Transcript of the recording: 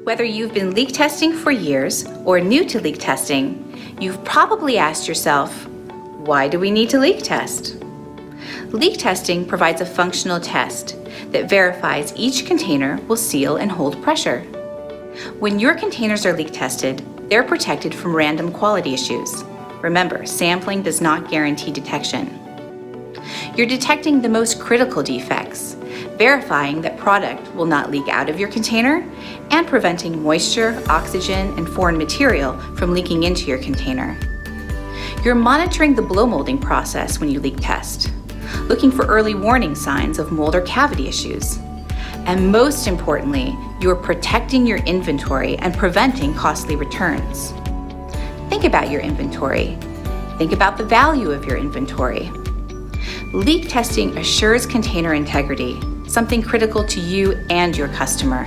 Whether you've been leak testing for years or new to leak testing, you've probably asked yourself, why do we need to leak test? Leak testing provides a functional test that verifies each container will seal and hold pressure. When your containers are leak tested, they're protected from random quality issues. Remember, sampling does not guarantee detection. You're detecting the most critical defects, verifying that product will not leak out of your container, and preventing moisture, oxygen, and foreign material from leaking into your container. You're monitoring the blow molding process when you leak test, looking for early warning signs of mold or cavity issues. And most importantly, you're protecting your inventory and preventing costly returns. Think about your inventory. Think about the value of your inventory. Leak testing assures container integrity, something critical to you and your customer.